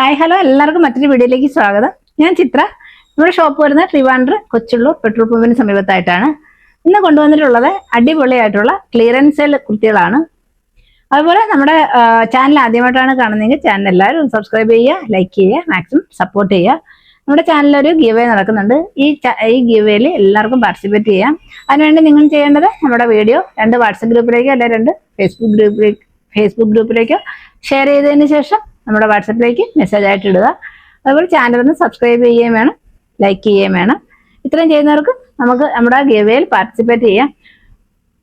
Hi hello എല്ലാവർക്കും മറ്റൊരു വീഡിയോയിലേക്ക് സ്വാഗതം. ഞാൻ ചിത്ര. നമ്മുടെ ഷോപ്പ് വരുന്നത് ട്രിവാൻഡ്രം കൊച്ചുള്ളൂർ പെട്രോൾ പമ്പിന് സമീപത്തായിട്ടാണ്. ഇന്ന് കൊണ്ടുവന്നിട്ടുള്ളത് അടിപൊളിയായിട്ടുള്ള ക്ലിയറൻസ് സെയിൽ കുർത്തികളാണ്. അതുപോലെ നമ്മുടെ ചാനൽ ആദ്യമായിട്ടാണ് കാണുന്നതെങ്കിൽ ചാനൽ എല്ലാവരും സബ്സ്ക്രൈബ് ചെയ്യുക, ലൈക്ക് ചെയ്യുക, മാക്സിമം സപ്പോർട്ട് ചെയ്യുക. നമ്മുടെ ചാനലിൽ ഒരു ഗിവ് അവേ നടക്കുന്നുണ്ട്. ഈ ഗിവ് അവേയിൽ എല്ലാവർക്കും പാർട്ടിസിപ്പേറ്റ് ചെയ്യാം. അതിനുവേണ്ടി നിങ്ങൾ ചെയ്യേണ്ടത് നമ്മുടെ വീഡിയോ 2 വാട്സപ്പ് ഗ്രൂപ്പിലേക്കോ അല്ലെങ്കിൽ 2 ഫേസ്ബുക്ക് ഗ്രൂപ്പിലേക്കോ ഷെയർ ചെയ്തതിന് ശേഷം നമ്മുടെ വാട്സപ്പിലേക്ക് മെസ്സേജ് ആയിട്ട് ഇടുക. അതുപോലെ ചാനൽ ഒന്ന് സബ്സ്ക്രൈബ് ചെയ്യുകയും വേണം, ലൈക്ക് ചെയ്യുകയും വേണം. ഇത്രയും ചെയ്യുന്നവർക്ക് നമുക്ക് നമ്മുടെ ഗിവ് അവേയിൽ പാർട്ടിസിപ്പേറ്റ് ചെയ്യാം.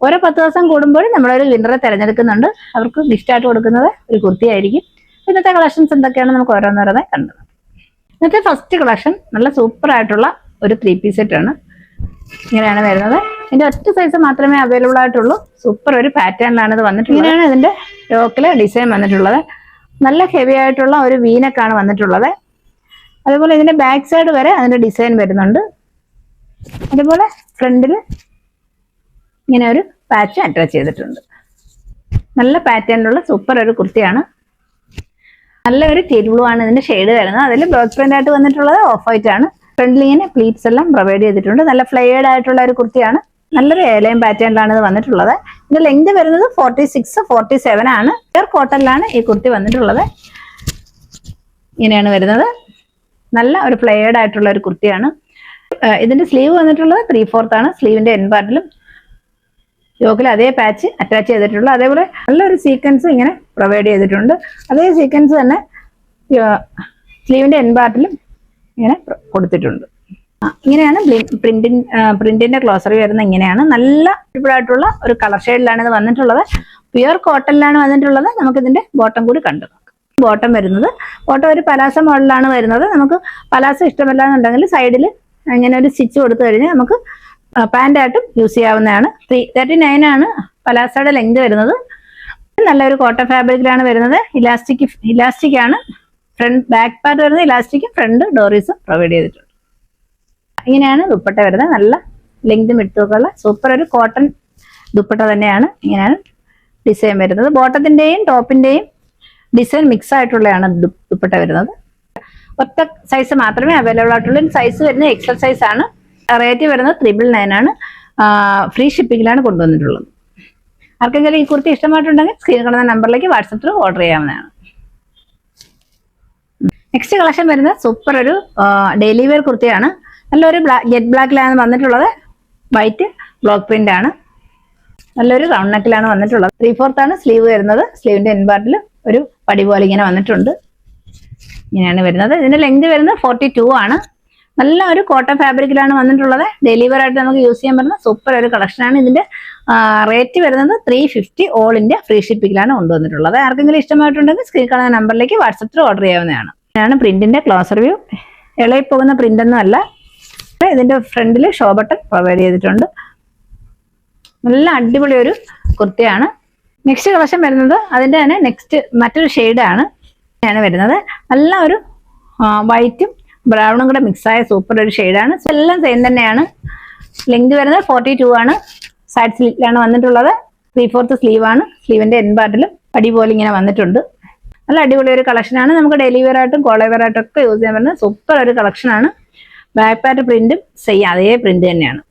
ഓരോ 10 ദിവസം കൂടുമ്പോൾ നമ്മളൊരു വിന്നറെ തിരഞ്ഞെടുക്കുന്നുണ്ട്. അവർക്ക് ഗിഫ്റ്റായിട്ട് കൊടുക്കുന്നത് ഒരു കുർത്തി ആയിരിക്കും. ഇന്നത്തെ കളക്ഷൻസ് എന്തൊക്കെയാണ് നമുക്ക് ഓരോന്നോരോന്നായി കണ്ടത്. ഇന്നത്തെ ഫസ്റ്റ് കളക്ഷൻ നല്ല സൂപ്പർ ആയിട്ടുള്ള ഒരു 3 പീസ് സെറ്റ് ആണ്. ഇങ്ങനെയാണ് വരുന്നത്. ഇതിന്റെ ഒറ്റ സൈസ് മാത്രമേ അവൈലബിൾ ആയിട്ടുള്ളൂ. സൂപ്പർ ഒരു പാറ്റേണിലാണ് ഇത് വന്നിട്ടുള്ളത്. ഇങ്ങനെയാണ് ഇതിന്റെ യോക്കിലെ ഡിസൈൻ വന്നിട്ടുള്ളത്. നല്ല ഹെവി ആയിട്ടുള്ള ഒരു വീനക്കാണ് വന്നിട്ടുള്ളത്. അതുപോലെ ഇതിന്റെ ബാക്ക് സൈഡ് വരെ അതിന്റെ ഡിസൈൻ വരുന്നുണ്ട്. അതുപോലെ ഫ്രണ്ടിൽ ഇങ്ങനെ ഒരു പാച്ച് അറ്റാച്ച് ചെയ്തിട്ടുണ്ട്. നല്ല പാറ്റേണിലുള്ള സൂപ്പർ ഒരു കുർത്തിയാണ്. നല്ലൊരു ടീൽ ബ്ലൂ ആണ് ഇതിന്റെ ഷെയ്ഡ് വരുന്നത്. അതിൽ ബ്ലോക്ക് പ്രിന്റ് ആയിട്ട് വന്നിട്ടുള്ളത് ഓഫ് വൈറ്റ് ആണ്. ഫ്രണ്ടിൽ ഇങ്ങനെ പ്ലീറ്റ്സ് എല്ലാം പ്രൊവൈഡ് ചെയ്തിട്ടുണ്ട്. നല്ല ഫ്ലെയർഡ് ആയിട്ടുള്ള ഒരു കുർത്തിയാണ്. നല്ലൊരു ഏലയും പാറ്റേണിലാണ് ഇത് വന്നിട്ടുള്ളത്. ഇതിന്റെ ലെങ്ത് വരുന്നത് 46-47 ആണ്. പ്യുർ കോട്ടണിലാണ് ഈ കുർത്തി വന്നിട്ടുള്ളത്. ഇങ്ങനെയാണ് വരുന്നത്. നല്ല ഒരു ഫ്ലെയർഡ് ആയിട്ടുള്ള ഒരു കുർത്തിയാണ്. ഇതിന്റെ സ്ലീവ് വന്നിട്ടുള്ളത് 3/4 ആണ്. സ്ലീവിന്റെ എൻ പാർട്ടിലും യോക്കിൽ അതേ പാച്ച് അറ്റാച്ച് ചെയ്തിട്ടുള്ളൂ. അതേപോലെ നല്ലൊരു സീക്വൻസ് ഇങ്ങനെ പ്രൊവൈഡ് ചെയ്തിട്ടുണ്ട്. അതേ സീക്വൻസ് തന്നെ സ്ലീവിന്റെ എൻ പാർട്ടിലും ഇങ്ങനെ കൊടുത്തിട്ടുണ്ട്. ഇങ്ങനെയാണ് പ്രിന്റിന്റെ ഗ്ലോസറി വരുന്നത്. ഇങ്ങനെയാണ് നല്ല ആയിട്ടുള്ള ഒരു കളർ ഷെയ്ഡിലാണ് ഇത് വന്നിട്ടുള്ളത്. പ്യുർ കോട്ടണിലാണ് വന്നിട്ടുള്ളത്. നമുക്ക് ഇതിന്റെ ബോട്ടം കൂടി കണ്ടു നോക്കാം. ബോട്ടം വരുന്നത് ഒരു പലാസ മോഡലാണ് വരുന്നത്. നമുക്ക് പലാസ ഇഷ്ടമല്ല എന്നുണ്ടെങ്കിൽ സൈഡിൽ ഇങ്ങനെ ഒരു സ്റ്റിച്ച് കൊടുത്തു കഴിഞ്ഞാൽ നമുക്ക് പാൻറ്റായിട്ടും യൂസ് ചെയ്യാവുന്നതാണ്. 39 ആണ് പലാസയുടെ ലെങ്ത് വരുന്നത്. നല്ലൊരു കോട്ടൺ ഫാബ്രിക്കിലാണ് വരുന്നത്. ഇലാസ്റ്റിക് ആണ്. ഫ്രണ്ട് ബാക്ക് പാർട്ട് വരുന്നത് ഇലാസ്റ്റിക്കും ഫ്രണ്ട് ഡോറീസും പ്രൊവൈഡ് ചെയ്തിട്ടുണ്ട്. ഇങ്ങനെയാണ് ദുപ്പട്ട വരുന്നത്. നല്ല ലെങ്തും എടുത്തുള്ള സൂപ്പർ ഒരു കോട്ടൺ ദുപ്പട്ട തന്നെയാണ്. ഇങ്ങനെയാണ് ഡിസൈൻ വരുന്നത്. ബോട്ടത്തിന്റെയും ടോപ്പിന്റെയും ഡിസൈൻ മിക്സ് ആയിട്ടുള്ളതാണ് ദുപ്പട്ട വരുന്നത്. ഒറ്റ സൈസ് മാത്രമേ അവൈലബിൾ ആയിട്ടുള്ളൂ. സൈസ് വരുന്നത് എക്സൽ സൈസ് ആണ്. റേറ്റ് വരുന്നത് 999 ആണ്. ഫ്രീ ഷിപ്പിംഗിലാണ് കൊണ്ടുവന്നിട്ടുള്ളത്. ആർക്കെങ്കിലും ഈ കുർത്തി ഇഷ്ടമായിട്ടുണ്ടെങ്കിൽ സ്ക്രീനിൽ കാണുന്ന നമ്പറിലേക്ക് വാട്സപ്പിൽ ഓർഡർ ചെയ്യാവുന്നതാണ്. നെക്സ്റ്റ് കളക്ഷൻ വരുന്നത് സൂപ്പർ ഒരു ഡെയിലി വെയർ കുർത്തിയാണ്. നല്ലൊരു ജെറ്റ് ബ്ലാക്കിലാണ് വന്നിട്ടുള്ളത്. വൈറ്റ് ബ്ലോക്ക് പ്രിന്റ് ആണ്. നല്ലൊരു റൗണ്ട് നെക്കിലാണ് വന്നിട്ടുള്ളത്. 3/4 ആണ് സ്ലീവ് വരുന്നത്. സ്ലീവിന്റെ എൻ പാർട്ടിൽ ഒരു പടി പോലെ ഇങ്ങനെ വന്നിട്ടുണ്ട്. ഇങ്ങനെയാണ് വരുന്നത്. ഇതിന്റെ ലെങ്ത് വരുന്നത് 42 ആണ്. നല്ല ഒരു കോട്ടൺ ഫാബ്രിക്കിലാണ് വന്നിട്ടുള്ളത്. ഡെയിലി വെയർ ആയിട്ട് നമുക്ക് യൂസ് ചെയ്യാൻ പറ്റുന്ന സൂപ്പർ ഒരു കളക്ഷനാണ്. ഇതിന്റെ റേറ്റ് വരുന്നത് 350 ഓൾ ഇന്ത്യ ഫ്രീ ഷിപ്പിംഗിലാണ് കൊണ്ടുവന്നിട്ടുള്ളത്. ആർക്കെങ്കിലും ഇഷ്ടമായിട്ടുണ്ടെങ്കിൽ സ്ക്രീൻ കാണുന്ന നമ്പറിലേക്ക് വാട്സപ്പിൽ ഓർഡർ ചെയ്യാവുന്നതാണ്. ഇതാണ് പ്രിന്റിന്റെ ക്ലോസർ വ്യൂ. ഇളകി പോകുന്ന പ്രിന്റ് ഒന്നും അല്ല. ഇതിന്റെ ഫ്രണ്ടിൽ ഷോ ബട്ടൺ പ്രൊവൈഡ് ചെയ്തിട്ടുണ്ട്. നല്ല അടിപൊളി ഒരു കുർത്തിയാണ്. നെക്സ്റ്റ് കളക്ഷൻ വരുന്നത് അതിന്റെ തന്നെ മറ്റൊരു ഷെയ്ഡാണ് വരുന്നത്. നല്ല ഒരു വൈറ്റും ബ്രൗണും കൂടെ മിക്സായ സൂപ്പർ ഒരു ഷെയ്ഡാണ്. എല്ലാം സെയിം തന്നെയാണ്. ലെങ്ത് വരുന്നത് 42 ആണ്. സൈഡ് സ്ലിറ്റിലാണ് വന്നിട്ടുള്ളത്. 3/4 സ്ലീവ് ആണ്. സ്ലീവിന്റെ എൻ പാർട്ടിലും പടി പോലെ ഇങ്ങനെ വന്നിട്ടുണ്ട്. നല്ല അടിപൊളി ഒരു കളക്ഷനാണ്. നമുക്ക് ഡെയിലി വെയർ ആയിട്ടും കോളർ വെയർ ആയിട്ടും ഒക്കെ യൂസ് ചെയ്യാൻ പറ്റുന്ന സൂപ്പർ ഒരു കളക്ഷനാണ്. ബാക്ക് പാർട്ട് പ്രിന്റും സെയിം അതേ പ്രിന്റ് തന്നെയാണ്.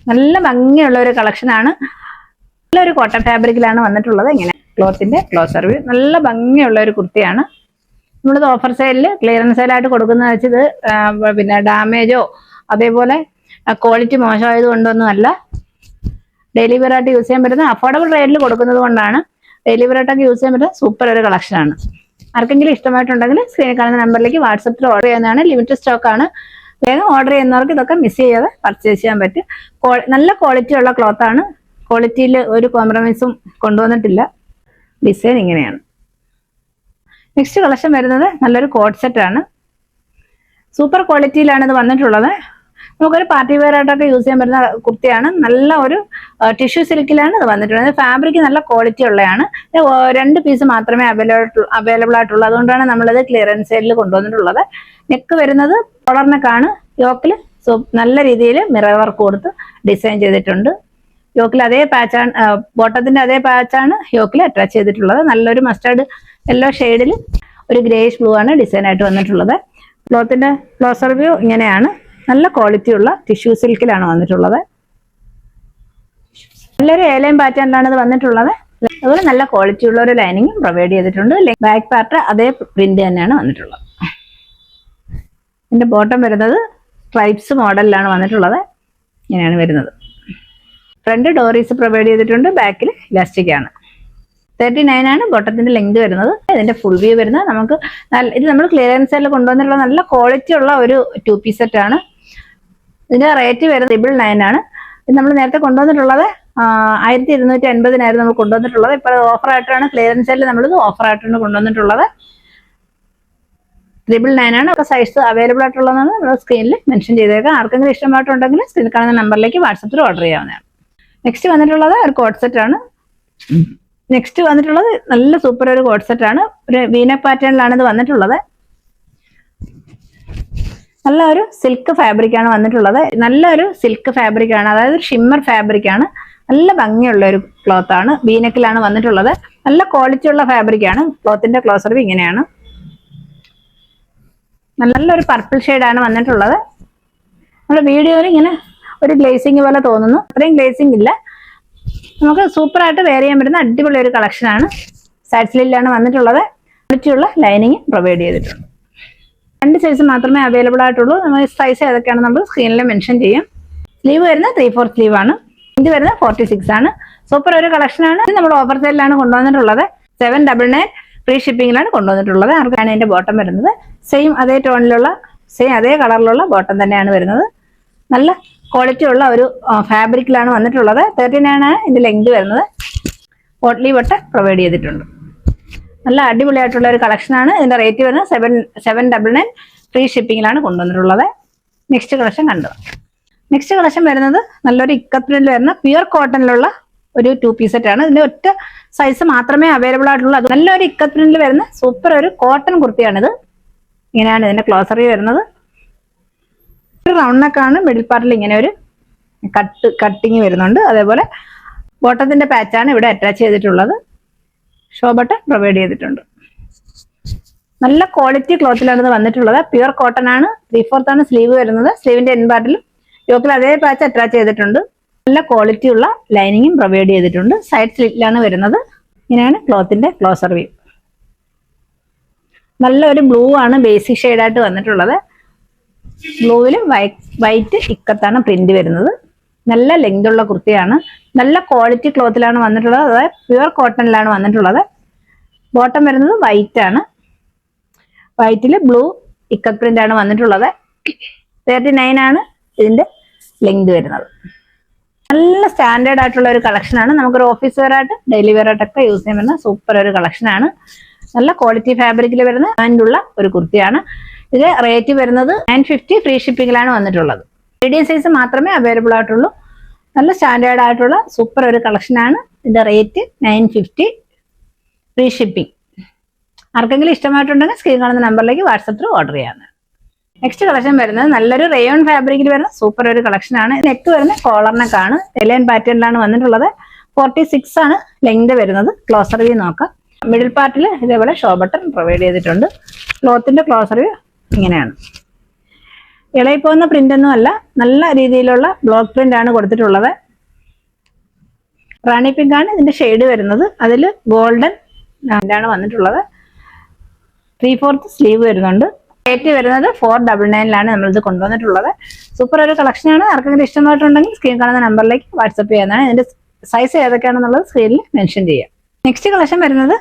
നല്ല ഭംഗിയുള്ള ഒരു കളക്ഷനാണ്. നല്ലൊരു കോട്ടൺ ഫാബ്രിക്കിലാണ് വന്നിട്ടുള്ളത്. ഇങ്ങനെ ക്ലോത്തിന്റെ ക്ലോസർ വ്യൂ. നല്ല ഭംഗിയുള്ള ഒരു കുർത്തിയാണ്. നമ്മളിത് ഓഫർ സെയിലിൽ ക്ലിയറൻസ് സെയിലായിട്ട് കൊടുക്കുന്നത് വെച്ചത് പിന്നെ ഡാമേജോ അതേപോലെ ക്വാളിറ്റി മോശമായത് കൊണ്ടൊന്നും അല്ല. ഡെയിലി വെയർ ആയിട്ട് യൂസ് ചെയ്യാൻ പറ്റുന്ന അഫോർഡബിൾ റേറ്റിൽ കൊടുക്കുന്നത് കൊണ്ടാണ്. ഡെയിലി വെയർ ആയിട്ടൊക്കെ യൂസ് ചെയ്യാൻ പറ്റുന്ന സൂപ്പർ ഒരു കളക്ഷനാണ്. ആർക്കെങ്കിലും ഇഷ്ടമായിട്ടുണ്ടെങ്കിൽ സ്ക്രീനിൽ കാണുന്ന നമ്പറിലേക്ക് വാട്സപ്പിൽ ഓർഡർ ചെയ്യുന്നതാണ്. ലിമിറ്റഡ് സ്റ്റോക്ക് ആണ്. വേഗം ഓർഡർ ചെയ്യുന്നവർക്ക് ഇതൊക്കെ മിസ് ചെയ്യാതെ പർച്ചേസ് ചെയ്യാൻ പറ്റും. നല്ല ക്വാളിറ്റി ഉള്ള ക്ലോത്ത് ആണ്. ക്വാളിറ്റിയിൽ ഒരു കോംപ്രമൈസും കൊണ്ടുവന്നിട്ടില്ല. ഡിസൈൻ ഇങ്ങനെയാണ്. നെക്സ്റ്റ് കളക്ഷൻ വരുന്നത് നല്ലൊരു കോട്ട് സെറ്റ് ആണ്. സൂപ്പർ ക്വാളിറ്റിയിലാണ് ഇത് വന്നിട്ടുള്ളത്. നമുക്കൊരു പാർട്ടി വെയർ ആയിട്ടൊക്കെ യൂസ് ചെയ്യാൻ പറ്റുന്ന കുർത്തിയാണ്. നല്ല ഒരു ടിഷ്യൂ സിൽക്കിലാണ് ഇത് വന്നിട്ടുള്ളത്. ഫാബ്രിക് നല്ല ക്വാളിറ്റി ഉള്ളതാണ്. 2 പീസ് മാത്രമേ അവൈലബിൾ ആയിട്ടുള്ളൂ. അതുകൊണ്ടാണ് നമ്മളിത് ക്ലിയറൻസ് സെയിലിൽ കൊണ്ടുവന്നിട്ടുള്ളത്. നെക്ക് വരുന്നത് കോളർ നെക്കാണ്. യോക്കിൽ നല്ല രീതിയിൽ മിറർ വർക്ക് കൊടുത്ത് ഡിസൈൻ ചെയ്തിട്ടുണ്ട്. യോക്കിൽ അതേ പാച്ചാണ്, ബോട്ടത്തിന്റെ അതേ പാച്ചാണ് യോക്കിൽ അറ്റാച്ച് ചെയ്തിട്ടുള്ളത്. നല്ലൊരു മസ്റ്റാർഡ് യെല്ലോ ഷെയ്ഡിൽ ഒരു ഗ്രേഷ് ബ്ലൂ ആണ് ഡിസൈൻ ആയിട്ട് വന്നിട്ടുള്ളത്. ക്ലോത്തിന്റെ ക്ലോസർ വ്യൂ ഇങ്ങനെയാണ്. നല്ല ക്വാളിറ്റി ഉള്ള ടിഷ്യൂ സിൽക്കിലാണ് വന്നിട്ടുള്ളത്. നല്ലൊരു ഏലയും പാറ്റേണിലാണ് ഇത് വന്നിട്ടുള്ളത്. അതുപോലെ നല്ല ക്വാളിറ്റി ഉള്ള ഒരു ലൈനിങ്ങും പ്രൊവൈഡ് ചെയ്തിട്ടുണ്ട്. ബാക്ക് പാർട്ട് അതേ പ്രിന്റ് തന്നെയാണ് വന്നിട്ടുള്ളത്. ഇതിന്റെ ബോട്ടം വരുന്നത് സ്ട്രൈപ്സ് മോഡലിലാണ് വന്നിട്ടുള്ളത്. ഇങ്ങനെയാണ് വരുന്നത്. ഫ്രണ്ട് ഡോറീസ് പ്രൊവൈഡ് ചെയ്തിട്ടുണ്ട്. ബാക്കിൽ ഇലാസ്റ്റിക് ആണ്. 39 ആണ് ബോട്ടത്തിന്റെ ലെങ്ത് വരുന്നത്. ഇതിന്റെ ഫുൾ വ്യൂ വരുന്നത് നമുക്ക് ഇത് നമ്മൾ ക്ലിയറൻസ് സെയിൽ കൊണ്ടുവന്നിട്ടുള്ള നല്ല ക്വാളിറ്റി ഉള്ള ഒരു 2 പീസ് സെറ്റ് ആണ്. ഇതിന്റെ റേറ്റ് വരുന്നത് 999 ആണ്. ഇത് നമ്മൾ നേരത്തെ കൊണ്ടുവന്നിട്ടുള്ളത് 1250 നമ്മൾ കൊണ്ടുവന്നിട്ടുള്ളത്. ഇപ്പോൾ ഓഫർ ആയിട്ടാണ് ക്ലിയറൻസ് സെയിൽ നമ്മളിത് ഓഫർ ആയിട്ടാണ് കൊണ്ടുവന്നിട്ടുള്ളത്. 999 ആണ്. അപ്പോൾ സൈസ് അവൈലബിൾ ആയിട്ടുള്ളതാണ് നമ്മൾ സ്ക്രീനിൽ മെൻഷൻ ചെയ്തേക്കാം. ആർക്കെങ്കിലും ഇഷ്ടമായിട്ടുണ്ടെങ്കിൽ സ്ക്രീനിൽ കാണുന്ന നമ്പറിലേക്ക് വാട്സപ്പിൽ ഓർഡർ ചെയ്യാവുന്നതാണ്. നെക്സ്റ്റ് വന്നിട്ടുള്ളത് ഒരു കോട്ട് സെറ്റ് ആണ്. നെക്സ്റ്റ് വന്നിട്ടുള്ളത് നല്ല സൂപ്പർ ഒരു കോട്ട് സെറ്റ് ആണ്. ഒരു വീനക് പാറ്റേണിലാണ് ഇത് വന്നിട്ടുള്ളത്. നല്ല ഒരു സിൽക്ക് ഫാബ്രിക് ആണ് വന്നിട്ടുള്ളത്. നല്ലൊരു സിൽക്ക് ഫാബ്രിക് ആണ്, അതായത് ഷിമ്മർ ഫാബ്രിക് ആണ്. നല്ല ഭംഗിയുള്ള ഒരു ക്ലോത്ത് ആണ്. വീനക്കിലാണ് വന്നിട്ടുള്ളത്. നല്ല ക്വാളിറ്റി ഉള്ള ഫാബ്രിക് ആണ്. ക്ലോത്തിന്റെ ക്ലോസർ ഇങ്ങനെയാണ്. നല്ലൊരു പർപ്പിൾ ഷെയ്ഡാണ് വന്നിട്ടുള്ളത്. നമ്മുടെ വീഡിയോയിൽ ഇങ്ങനെ ഒരു ഗ്ലേസിങ് പോലെ തോന്നുന്നു. അത്രയും ഗ്ലേസിങ് ഇല്ല. നമുക്ക് സൂപ്പറായിട്ട് വെയർ ചെയ്യാൻ പറ്റുന്ന അടിപൊളി ഒരു കളക്ഷനാണ്. സൈഡ് സ്ലിറ്റിലാണ് വന്നിട്ടുള്ളത്. ക്വാളിറ്റിയുള്ള ലൈനിങ് പ്രൊവൈഡ് ചെയ്തിട്ടുണ്ട്. 2 സൈസ് മാത്രമേ അവൈലബിൾ ആയിട്ടുള്ളൂ. നമ്മൾ സൈസ് ഏതൊക്കെയാണ് നമ്മൾ സ്ക്രീനിൽ മെൻഷൻ ചെയ്യാം. സ്ലീവ് വരുന്ന 3/4 സ്ലീവ് ആണ്. ഇത് വരുന്നത് 46 ആണ്. സൂപ്പർ ഒരു കളക്ഷനാണ്. ഇത് നമ്മൾ ഓഫർ സെയിലാണ് കൊണ്ടുവന്നിട്ടുള്ളത്. 799 ഫ്രീ ഷിപ്പിംഗിലാണ് കൊണ്ടുവന്നിട്ടുള്ളത്. ആർക്കാണ് ഇതിന്റെ ബോട്ടം വരുന്നത് സെയിം അതേ ടോണിലുള്ള അതേ കളറിലുള്ള ബോട്ടം തന്നെയാണ് വരുന്നത്. നല്ല ക്വാളിറ്റി ഉള്ള ഒരു ഫാബ്രിക്കിലാണ് വന്നിട്ടുള്ളത്. 39 ആണ് ഇതിന്റെ ലെങ്ത് വരുന്നത്. പോട്ട്ലി ബട്ടൺ പ്രൊവൈഡ് ചെയ്തിട്ടുണ്ട്. നല്ല അടിപൊളിയായിട്ടുള്ള ഒരു കളക്ഷനാണ്. ഇതിന്റെ റേറ്റ് വരുന്നത് 799 ഫ്രീ ഷിപ്പിംഗിലാണ് കൊണ്ടുവന്നിട്ടുള്ളത്. നെക്സ്റ്റ് കളക്ഷൻ കണ്ടത്. നെക്സ്റ്റ് കളക്ഷൻ വരുന്നത് നല്ലൊരു ഇക്കത്തിൽ വരുന്ന പ്യുർ കോട്ടണിലുള്ള ഒരു 2 പീസ് സെറ്റ് ആണ്. ഇതിന്റെ ഒറ്റ സൈസ് മാത്രമേ അവൈലബിൾ ആയിട്ടുള്ളൂ. അത് നല്ലൊരു ഇക്കത്തിൽ വരുന്ന സൂപ്പർ ഒരു കോട്ടൺ കുർത്തിയാണിത്. ഇങ്ങനെയാണ് ഇതിന്റെ ക്ലോസറി വരുന്നത്. ഒരു റൗണ്ട് നെക്കാണ്. മിഡിൽ പാർട്ടിൽ ഇങ്ങനെ ഒരു കട്ടിങ് വരുന്നുണ്ട്. അതേപോലെ ബോട്ടത്തിന്റെ പാച്ചാണ് ഇവിടെ അറ്റാച്ച് ചെയ്തിട്ടുള്ളത്. ഷോ ബട്ടൺ പ്രൊവൈഡ് ചെയ്തിട്ടുണ്ട്. നല്ല ക്വാളിറ്റി ക്ലോത്തിലാണ് ഇത് വന്നിട്ടുള്ളത്. പ്യുർ കോട്ടൺ ആണ്. 3/4 ആണ് സ്ലീവ് വരുന്നത്. സ്ലീവിന്റെ എൻ പാർട്ടിലും യോക്കിൽ അതേ പാച്ച് അറ്റാച്ച് ചെയ്തിട്ടുണ്ട്. നല്ല ക്വാളിറ്റി ഉള്ള ലൈനിങ്ങും പ്രൊവൈഡ് ചെയ്തിട്ടുണ്ട്. സൈഡ് സ്ലിറ്റിലാണ് വരുന്നത്. ഇങ്ങനെയാണ് ക്ലോത്തിന്റെ ക്ലോസർ വ്യൂ. നല്ലൊരു ബ്ലൂ ആണ് ബേസിക് ഷെയ്ഡായിട്ട് വന്നിട്ടുള്ളത്. ബ്ലൂവിൽ വൈറ്റ് ഇക്കത്താണ് പ്രിന്റ് വരുന്നത്. നല്ല ലെങ്ത് ഉള്ള കുർത്തിയാണ്. നല്ല ക്വാളിറ്റി ക്ലോത്തിലാണ് വന്നിട്ടുള്ളത്. അതായത് പ്യുർ കോട്ടണിലാണ് വന്നിട്ടുള്ളത്. ബോട്ടം വരുന്നത് വൈറ്റ് ആണ്. വൈറ്റിൽ ബ്ലൂ ഇക്കത്ത് പ്രിന്റ് ആണ് വന്നിട്ടുള്ളത്. 39 ആണ് ഇതിന്റെ ലെങ്ത് വരുന്നത്. നല്ല സ്റ്റാൻഡേർഡ് ആയിട്ടുള്ള ഒരു കളക്ഷനാണ്. നമുക്കൊരു ഓഫീസ് വെയർ ആയിട്ട് ഡെയിലി വെയർ ആയിട്ടൊക്കെ യൂസ് ചെയ്യാൻ പറ്റുന്ന സൂപ്പർ ഒരു കളക്ഷനാണ്. നല്ല ക്വാളിറ്റി ഫാബ്രിക്കിൽ വരുന്ന ബ്രാൻഡുള്ള ഒരു കുർത്തിയാണ്. ഇത് റേറ്റ് വരുന്നത് 950 ഫ്രീ ഷിപ്പിംഗിലാണ് വന്നിട്ടുള്ളത്. മീഡിയം സൈസ് മാത്രമേ അവൈലബിൾ ആയിട്ടുള്ളൂ. നല്ല സ്റ്റാൻഡേർഡ് ആയിട്ടുള്ള സൂപ്പർ ഒരു കളക്ഷനാണ്. ഇതിന്റെ റേറ്റ് 950 ഫ്രീ ഷിപ്പിംഗ്. ആർക്കെങ്കിലും ഇഷ്ടമായിട്ടുണ്ടെങ്കിൽ സ്ക്രീൻ കാണുന്ന നമ്പറിലേക്ക് വാട്സപ്പിൽ ഓർഡർ ചെയ്യാവുന്നതാണ്. നെക്സ്റ്റ് കളക്ഷൻ വരുന്നത് നല്ലൊരു റയോൺ ഫാബ്രിക്കിൽ വരുന്ന സൂപ്പർ ഒരു കളക്ഷനാണ്. നെക്ക് വരുന്ന കോളർ നെക്കാണ്. എലൈൻ പാറ്റേണിലാണ് വന്നിട്ടുള്ളത്. 46 ആണ് ലെങ്ത് വരുന്നത്. ക്ലോസർ വ്യൂ നോക്കാം. മിഡിൽ പാർട്ടിൽ ഇതേപോലെ ഷോ ബട്ടൺ പ്രൊവൈഡ് ചെയ്തിട്ടുണ്ട്. ക്ലോത്തിന്റെ ക്ലോസർ വ്യൂ ഇങ്ങനെയാണ്. ഇളകി പോകുന്ന പ്രിന്റ് ഒന്നും അല്ല. നല്ല രീതിയിലുള്ള ബ്ലോക്ക് പ്രിന്റ് ആണ് കൊടുത്തിട്ടുള്ളത്. റാണി പിങ്ക് ആണ് ഇതിന്റെ ഷെയ്ഡ് വരുന്നത്. അതിൽ ഗോൾഡൻ ആണ് വന്നിട്ടുള്ളത്. 3/4 സ്ലീവ് വരുന്നുണ്ട്. റേറ്റ് വരുന്നത് 499 നമ്മളിത് കൊണ്ടുവന്നിട്ടുള്ളത്. സൂപ്പർ ഒരു കളക്ഷനാണ്. ആർക്കെങ്കിലും ഇഷ്ടമായിട്ടുണ്ടെങ്കിൽ സ്ക്രീൻ കാണുന്ന നമ്പറിലേക്ക് വാട്സപ്പ് ചെയ്യാവുന്നതാണ്. ഇതിന്റെ സൈസ് ഏതൊക്കെയാണെന്നുള്ളത് സ്ക്രീനിൽ മെൻഷൻ ചെയ്യാം. നെക്സ്റ്റ് കളക്ഷൻ വരുന്നത്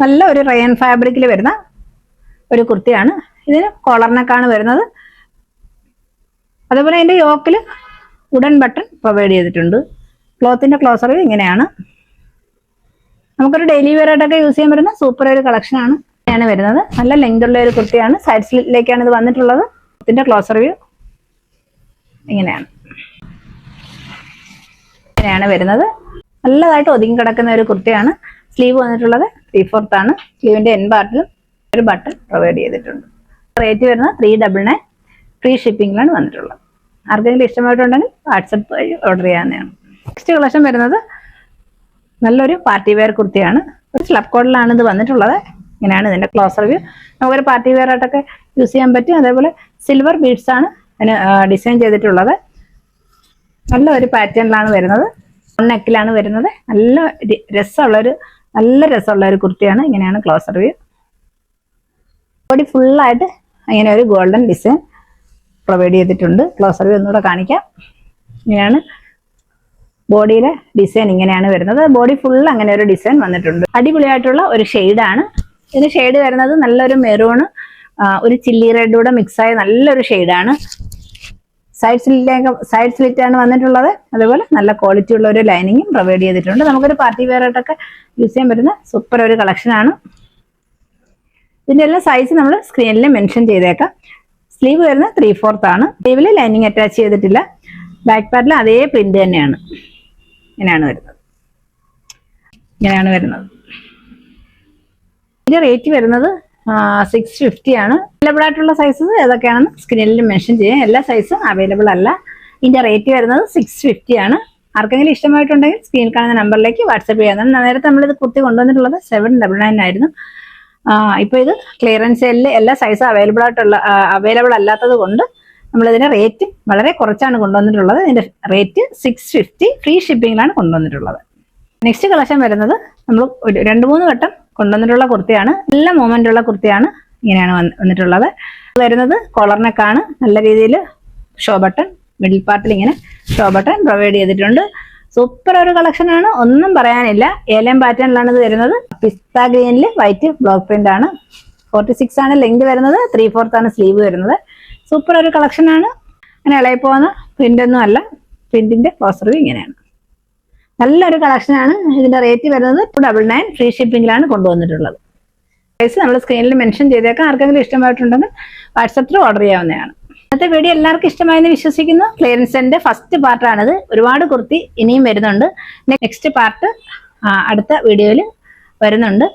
നല്ല ഒരു റയൻ ഫാബ്രിക്കിൽ വരുന്ന ഒരു കുർത്തിയാണ്. ഇതിന് കോളർ നെക്കാണ് വരുന്നത്. അതുപോലെ അതിന്റെ യോക്കിൽ വുഡൻ ബട്ടൺ പ്രൊവൈഡ് ചെയ്തിട്ടുണ്ട്. ക്ലോത്തിന്റെ ക്ലോസർ ഇങ്ങനെയാണ്. നമുക്കൊരു ഡെയിലി വെയർ ആയിട്ടൊക്കെ യൂസ് ചെയ്യാൻ പറ്റുന്ന സൂപ്പർ ഒരു കളക്ഷനാണ് വരുന്നത്. നല്ല ലെങ്ത് ഉള്ള ഒരു കുർത്തിയാണ്. സൈഡ് സ്ലിറ്റിലേക്കാണ് ഇത് വന്നിട്ടുള്ളത്. ഇതിന്റെ ക്ലോസർ വ്യൂ ഇങ്ങനെയാണ് വരുന്നത്. നല്ലതായിട്ട് ഒതുങ്ങി കിടക്കുന്ന ഒരു കുർത്തിയാണ്. സ്ലീവ് വന്നിട്ടുള്ളത് 3/4 ആണ്. സ്ലീവിന്റെ എൻ പാർട്ടിലും ഒരു ബട്ടൺ പ്രൊവൈഡ് ചെയ്തിട്ടുണ്ട്. റേറ്റ് വരുന്നത് 399 ഫ്രീ ഷിപ്പിംഗിലാണ് വന്നിട്ടുള്ളത്. ആർക്കെങ്കിലും ഇഷ്ടമായിട്ടുണ്ടെങ്കിൽ വാട്സപ്പ് വഴി ഓർഡർ ചെയ്യാവുന്നതാണ്. നെക്സ്റ്റ് കളക്ഷൻ വരുന്നത് നല്ലൊരു പാർട്ടി വെയർ കുർത്തിയാണ്. ഒരു സ്ലബ് കോഡിലാണ് ഇത് വന്നിട്ടുള്ളത്. ഇങ്ങനെയാണ് ഇതിന്റെ ക്ലോസർ വ്യൂ. നമുക്കൊരു പാർട്ടി വെയർ ആയിട്ടൊക്കെ യൂസ് ചെയ്യാൻ പറ്റും. അതേപോലെ സിൽവർ ബീഡ്സ് ആണ് അതിന് ഡിസൈൻ ചെയ്തിട്ടുള്ളത്. നല്ല ഒരു പാറ്റേണിലാണ് വരുന്നത്. നെക്കിലാണ് വരുന്നത്. നല്ല രസമുള്ള ഒരു കുർത്തിയാണ്. ഇങ്ങനെയാണ് ക്ലോസർ വ്യൂ. ബോഡി ഫുള്ളായിട്ട് ഇങ്ങനെ ഒരു ഗോൾഡൻ ഡിസൈൻ പ്രൊവൈഡ് ചെയ്തിട്ടുണ്ട്. ക്ലോസർ വ്യൂ ഒന്നുകൂടെ കാണിക്കാം. ഇങ്ങനെയാണ് ബോഡിയിലെ ഡിസൈൻ. ഇങ്ങനെയാണ് വരുന്നത്. ബോഡി ഫുൾ അങ്ങനെ ഒരു ഡിസൈൻ വന്നിട്ടുണ്ട്. അടിപൊളിയായിട്ടുള്ള ഒരു ഷെയ്ഡാണ്. ഇതിന് ഷെയ്ഡ് വരുന്നത് നല്ലൊരു മെറൂണ് ഒരു ചില്ലി റെഡൂടെ മിക്സായ നല്ലൊരു ഷെയ്ഡാണ്. സൈഡ് സ്ലിറ്റാണ് വന്നിട്ടുള്ളത്. അതുപോലെ നല്ല ക്വാളിറ്റി ഉള്ള ഒരു ലൈനിങ്ങും പ്രൊവൈഡ് ചെയ്തിട്ടുണ്ട്. നമുക്കൊരു പാർട്ടി വെയർ ആയിട്ടൊക്കെ യൂസ് ചെയ്യാൻ പറ്റുന്ന സൂപ്പർ ഒരു കളക്ഷനാണ്. ഇതിന്റെ എല്ലാം സൈസ് നമ്മൾ സ്ക്രീനിൽ മെൻഷൻ ചെയ്തേക്കാം. സ്ലീവ് വരുന്നത് 3/4 ആണ്. സ്ലീവിൽ ലൈനിങ് അറ്റാച്ച് ചെയ്തിട്ടില്ല. ബാക്ക് പാർട്ടിൽ അതേ പ്രിന്റ് തന്നെയാണ്. ഇങ്ങനെയാണ് വരുന്നത്. ഇതിന്റെ റേറ്റ് വരുന്നത് 650 ആണ്. അവൈലബിൾ ആയിട്ടുള്ള സൈസസ് ഏതൊക്കെയാണെന്ന് സ്ക്രീനിൽ മെൻഷൻ ചെയ്യാം. എല്ലാ സൈസും അവൈലബിൾ അല്ല. ഇതിന്റെ റേറ്റ് വരുന്നത് 650 ആണ്. ആർക്കെങ്കിലും ഇഷ്ടമായിട്ടുണ്ടെങ്കിൽ സ്ക്രീനിൽ കാണുന്ന നമ്പറിലേക്ക് വാട്സപ്പ് ചെയ്യാവുന്നതാണ്. നേരത്തെ നമ്മളിത് കുർത്തി കൊണ്ടുവന്നിട്ടുള്ളത് 799 ആയിരുന്നു. ഇപ്പൊ ഇത് ക്ലിയറൻസ് സെയിലിൽ എല്ലാ സൈസും അവൈലബിൾ അല്ലാത്തത് കൊണ്ട് നമ്മളിതിന്റെ റേറ്റ് വളരെ കുറച്ചാണ് കൊണ്ടുവന്നിട്ടുള്ളത്. ഇതിന്റെ റേറ്റ് 650 ഫ്രീ ഷിപ്പിംഗിലാണ് കൊണ്ടുവന്നിട്ടുള്ളത്. നെക്സ്റ്റ് കളക്ഷൻ വരുന്നത് നമ്മൾ 2-3 വട്ടം കൊണ്ടുവന്നിട്ടുള്ള കുർത്തിയാണ്. നല്ല മൂവ്മെന്റ് ഉള്ള കുർത്തിയാണ്. ഇങ്ങനെയാണ് വന്നിട്ടുള്ളത്. വരുന്നത് കോളർ നെക്കാണ്. നല്ല രീതിയിൽ ഷോ ബട്ടൺ മിഡിൽ പാർട്ടിൽ ഇങ്ങനെ ഷോ ബട്ടൺ പ്രൊവൈഡ് ചെയ്തിട്ടുണ്ട്. സൂപ്പർ ഒരു കളക്ഷനാണ്. ഒന്നും പറയാനില്ല. ഏലം പാറ്റേണിലാണ് ഇത് വരുന്നത്. പിസ്ത ഗ്രീനിൽ വൈറ്റ് ബ്ലോക്ക് പ്രിന്റ് ആണ്. 46 ആണ് ലെങ്ത് വരുന്നത്. 3/4 ആണ് സ്ലീവ് വരുന്നത്. സൂപ്പർ ഒരു കളക്ഷനാണ്. അങ്ങനെ ഇളകി പോകുന്ന പ്രിന്റ് ഒന്നും അല്ല. പ്രിന്റിന്റെ ക്ലോസർ വ്യൂ ഇങ്ങനെയാണ്. നല്ലൊരു കളക്ഷനാണ്. ഇതിന്റെ റേറ്റ് വരുന്നത് 299 ഫ്രീ ഷിപ്പിംഗിലാണ് കൊണ്ടുവന്നിട്ടുള്ളത്. പ്രൈസ് നമ്മൾ സ്ക്രീനിൽ മെൻഷൻ ചെയ്തേക്കാം. ആർക്കെങ്കിലും ഇഷ്ടമായിട്ടുണ്ടെങ്കിൽ വാട്സപ്പിൽ ഓർഡർ ചെയ്യാവുന്നതാണ്. ഇന്നത്തെ വീഡിയോ എല്ലാവർക്കും ഇഷ്ടമായെന്ന് വിശ്വസിക്കുന്നു. ക്ലിയറൻസിന്റെ ഫസ്റ്റ് പാർട്ടാണിത്. ഒരുപാട് കുർത്തി ഇനിയും വരുന്നുണ്ട്. നെക്സ്റ്റ് പാർട്ട് അടുത്ത വീഡിയോയിൽ വരുന്നുണ്ട്.